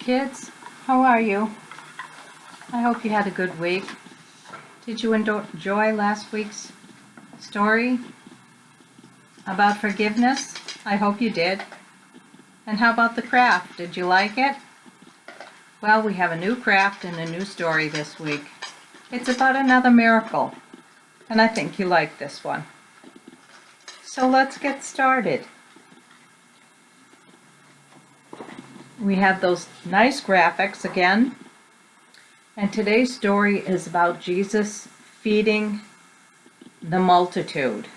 kids. How are you? I hope you had a good week. Did you enjoy last week's story about forgiveness? I hope you did. And how about the craft? Did you like it? Well, we have a new craft and a new story this week. It's about another miracle, and I think you like this one. So let's get started. We have those nice graphics again. And today's story is about Jesus feeding the multitude.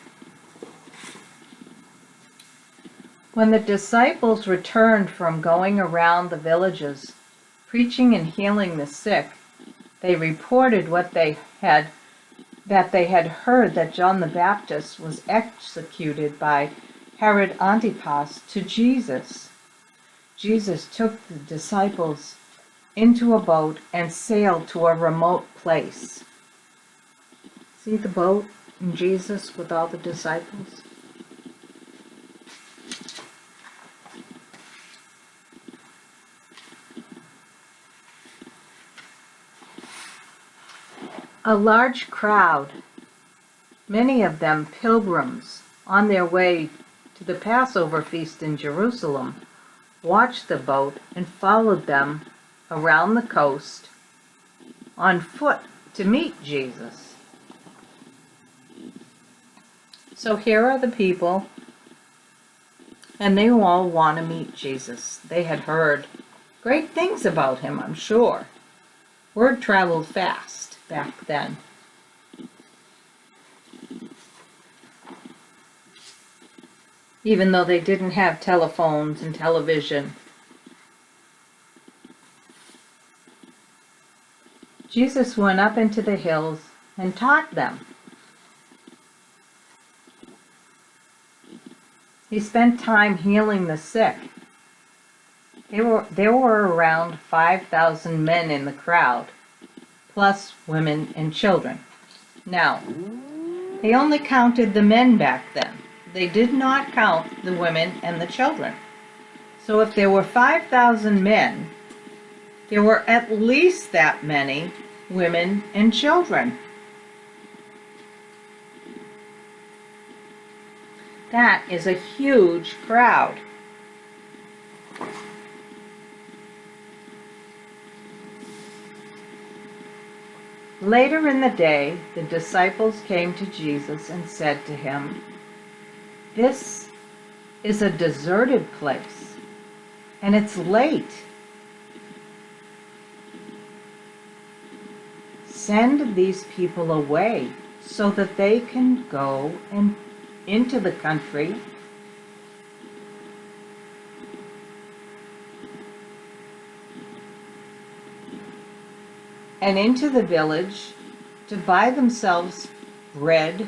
When the disciples returned from going around the villages, preaching and healing the sick, they reported that they had heard that John the Baptist was executed by Herod Antipas to Jesus. Jesus took the disciples into a boat and sailed to a remote place. See the boat and Jesus with all the disciples? A large crowd, many of them pilgrims on their way to the Passover feast in Jerusalem, watched the boat and followed them around the coast on foot to meet Jesus. So here are the people, and they all want to meet Jesus. They had heard great things about him, I'm sure. Word traveled fast back then. Even though they didn't have telephones and television. Jesus went up into the hills and taught them. He spent time healing the sick. There were around 5,000 men in the crowd, plus women and children. Now, they only counted the men back then. They did not count the women and the children. So if there were 5,000 men, there were at least that many women and children. That is a huge crowd. Later in the day, the disciples came to Jesus and said to him, "This is a deserted place, and it's late. Send these people away so that they can go into the country and into the village to buy themselves bread,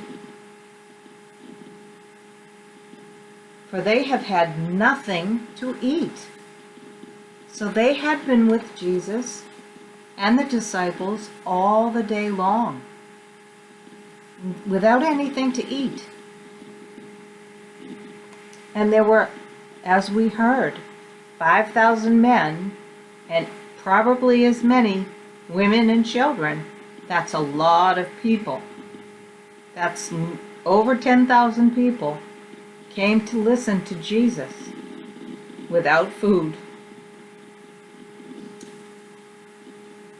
for they have had nothing to eat." So they had been with Jesus and the disciples all the day long, without anything to eat. And there were, as we heard, 5,000 men and probably as many women and children. That's a lot of people. That's over 10,000 people came to listen to Jesus without food.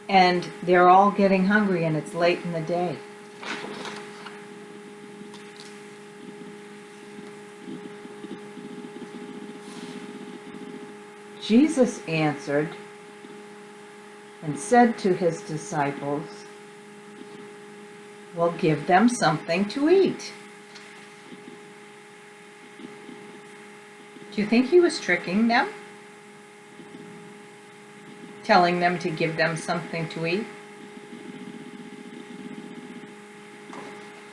And they're all getting hungry, and it's late in the day. Jesus answered and said to his disciples, "Well, give them something to eat." Do you think he was tricking them? Telling them to give them something to eat?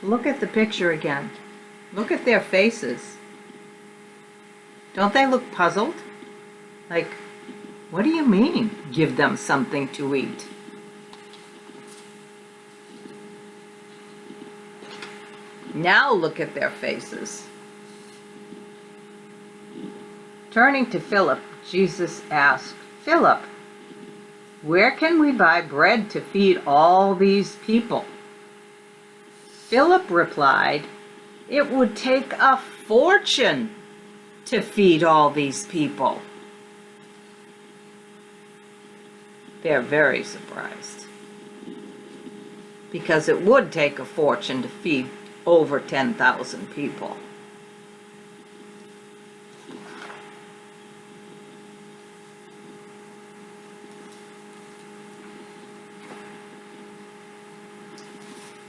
Look at the picture again. Look at their faces. Don't they look puzzled? Like, what do you mean, give them something to eat? Now look at their faces. Turning to Philip, Jesus asked, "Philip, "Where can we buy bread to feed all these people?" Philip replied, "It would take a fortune to feed all these people." They're very surprised, because it would take a fortune to feed over 10,000 people.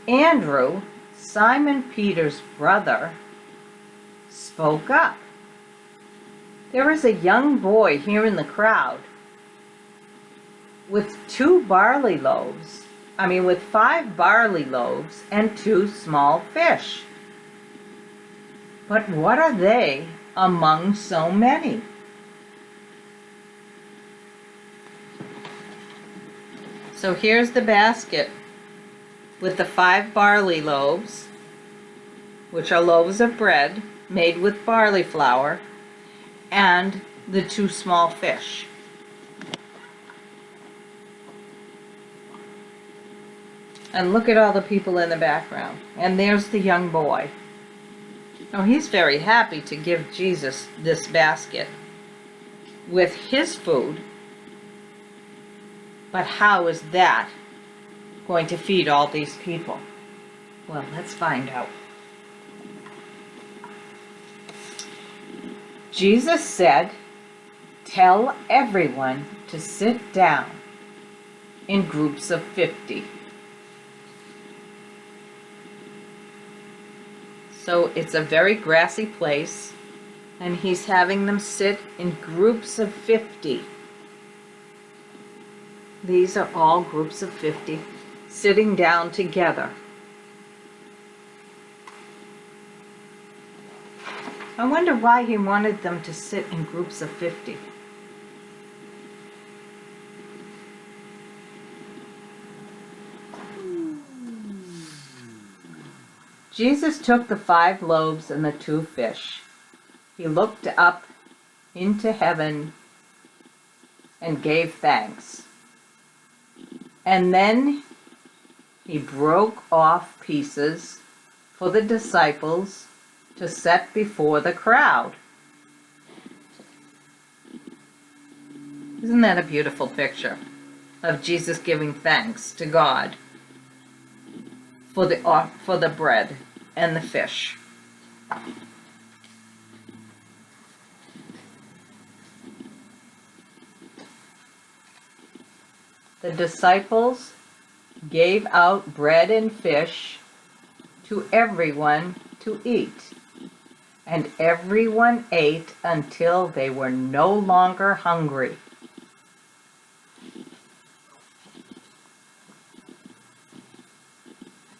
Andrew, Simon Peter's brother, spoke up. "There is a young boy here in the crowd with 5 barley loaves and 2 small fish. But what are they among so many?" So here's the basket with the 5 barley loaves, which are loaves of bread made with barley flour, and the 2 small fish. And look at all the people in the background. And there's the young boy. Now he's very happy to give Jesus this basket with his food. But how is that going to feed all these people? Well, let's find out. Jesus said, "Tell everyone to sit down in groups of 50. So it's a very grassy place, and he's having them sit in groups of 50. These are all groups of 50 sitting down together. I wonder why he wanted them to sit in groups of 50. Jesus took the 5 loaves and the 2 fish. He looked up into heaven and gave thanks. And then he broke off pieces for the disciples to set before the crowd. Isn't that a beautiful picture of Jesus giving thanks to God for the bread and the fish? The disciples gave out bread and fish to everyone to eat, and everyone ate until they were no longer hungry.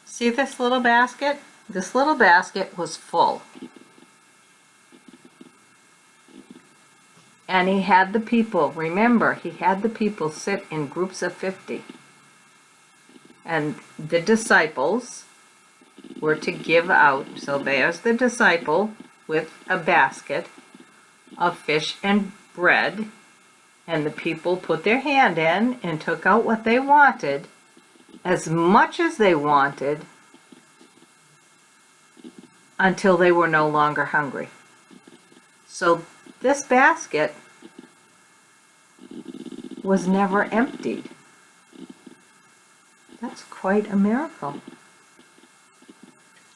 See this little basket? This little basket was full. And he had the people, remember, he had the people sit in groups of 50. And the disciples were to give out, so there's the disciple with a basket of fish and bread, and the people put their hand in and took out what they wanted, as much as they wanted, until they were no longer hungry. So this basket was never emptied. That's quite a miracle.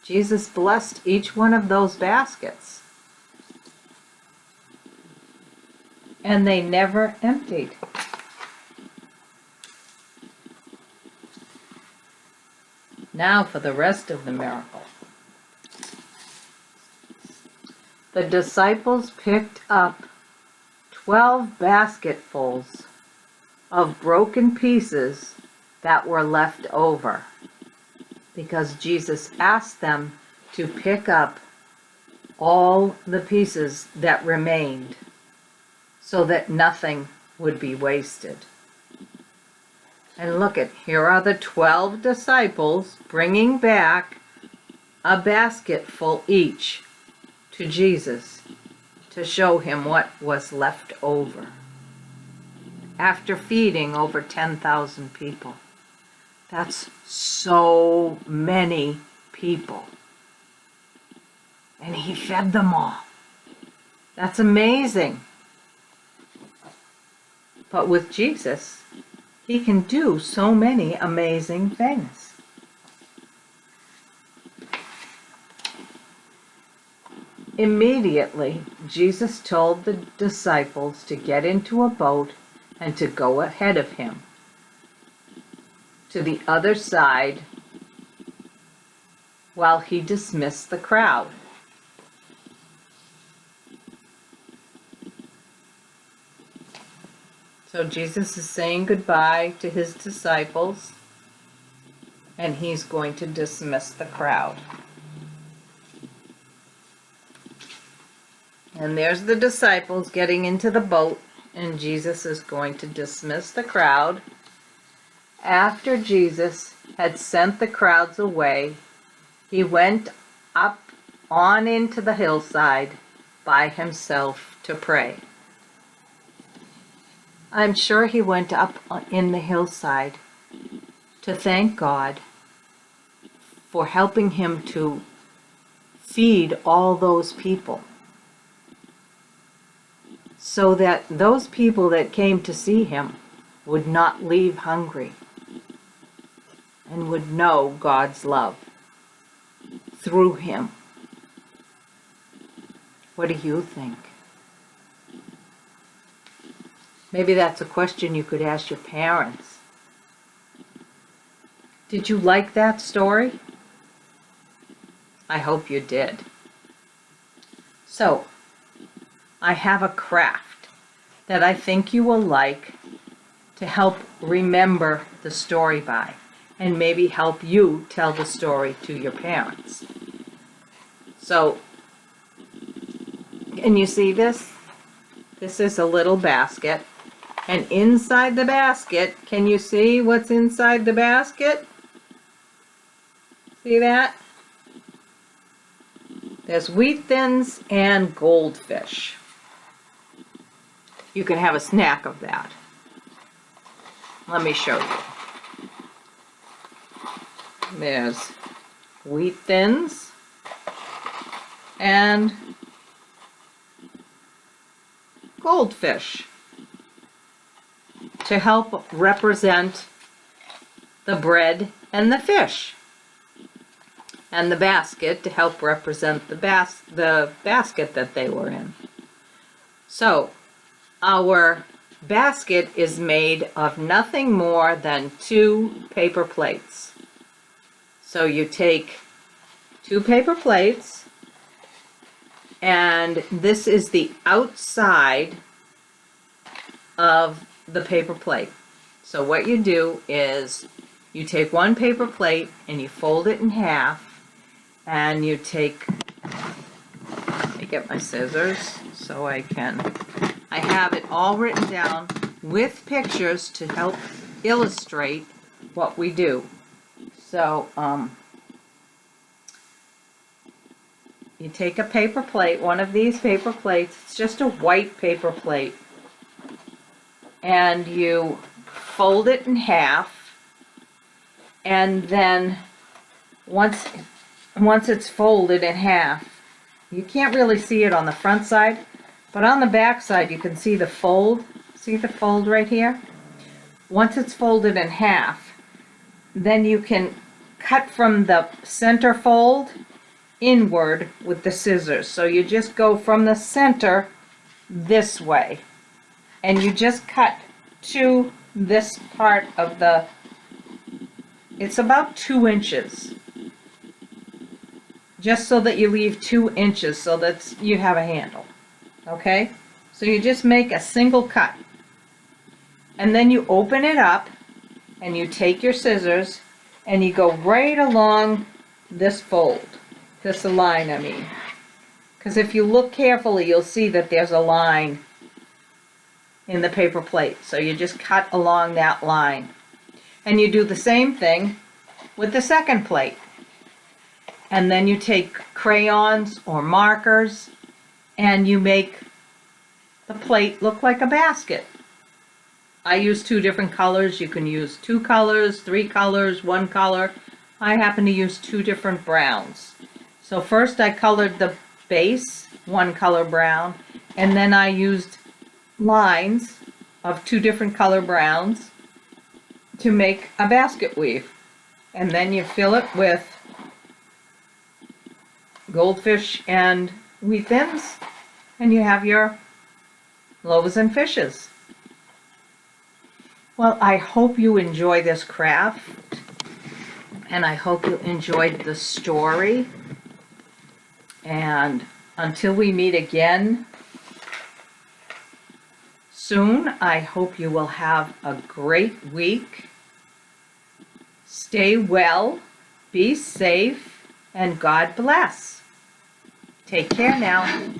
Jesus blessed each one of those baskets, and they never emptied. Now for the rest of the miracle. The disciples picked up 12 basketfuls of broken pieces that were left over, because Jesus asked them to pick up all the pieces that remained so that nothing would be wasted. And look at, here are the 12 disciples bringing back a basketful each to Jesus to show him what was left over. after feeding over 10,000 people. That's so many people. And he fed them all. That's amazing. But with Jesus, he can do so many amazing things. Immediately, Jesus told the disciples to get into a boat and to go ahead of him to the other side while he dismissed the crowd. So Jesus is saying goodbye to his disciples, and he's going to dismiss the crowd. And there's the disciples getting into the boat, and Jesus is going to dismiss the crowd. After Jesus had sent the crowds away, he went up on into the hillside by himself to pray. I'm sure he went up in the hillside to thank God for helping him to feed all those people, so that those people that came to see him would not leave hungry and would know God's love through him. What do you think? Maybe that's a question you could ask your parents. Did you like that story? I hope you did. So, I have a craft that I think you will like to help remember the story by, and maybe help you tell the story to your parents. So, can you see this? This is a little basket. And inside the basket, can you see what's inside the basket? See that? There's wheat thins and goldfish. You can have a snack of that. Let me show you. There's wheat thins and goldfish to help represent the bread and the fish, and the basket to help represent the basket that they were in. So our basket is made of nothing more than 2 paper plates. So you take 2 paper plates, and this is the outside of the paper plate. So what you do is you take 1 paper plate and you fold it in half, and you take, let me get my scissors so I have it all written down with pictures to help illustrate what we do. So you take a paper plate, one of these paper plates, it's just a white paper plate, and you fold it in half, and then once it's folded in half, you can't really see it on the front side, but on the back side you can see the fold. See the fold right here? Once it's folded in half, then you can cut from the center fold inward with the scissors. So you just go from the center this way, and you just cut to this part of the, it's about 2 inches, just so that you leave 2 inches so that you have a handle. Okay, so you just make a single cut, and then you open it up and you take your scissors and you go right along this fold, this line, I mean, because if you look carefully you'll see that there's a line in the paper plate. So you just cut along that line, and you do the same thing with the second plate. And then you take crayons or markers and you make the plate look like a basket. I use two different colors. You can use two colors, three colors, one color. I happen to use two different browns. So first I colored the base, one color brown, and then I used lines of two different color browns to make a basket weave. And then you fill it with goldfish and wheat thins, and you have your loaves and fishes. Well, I hope you enjoy this craft, and I hope you enjoyed the story. And until we meet again soon, I hope you will have a great week. Stay well, be safe, and God bless. Take care now.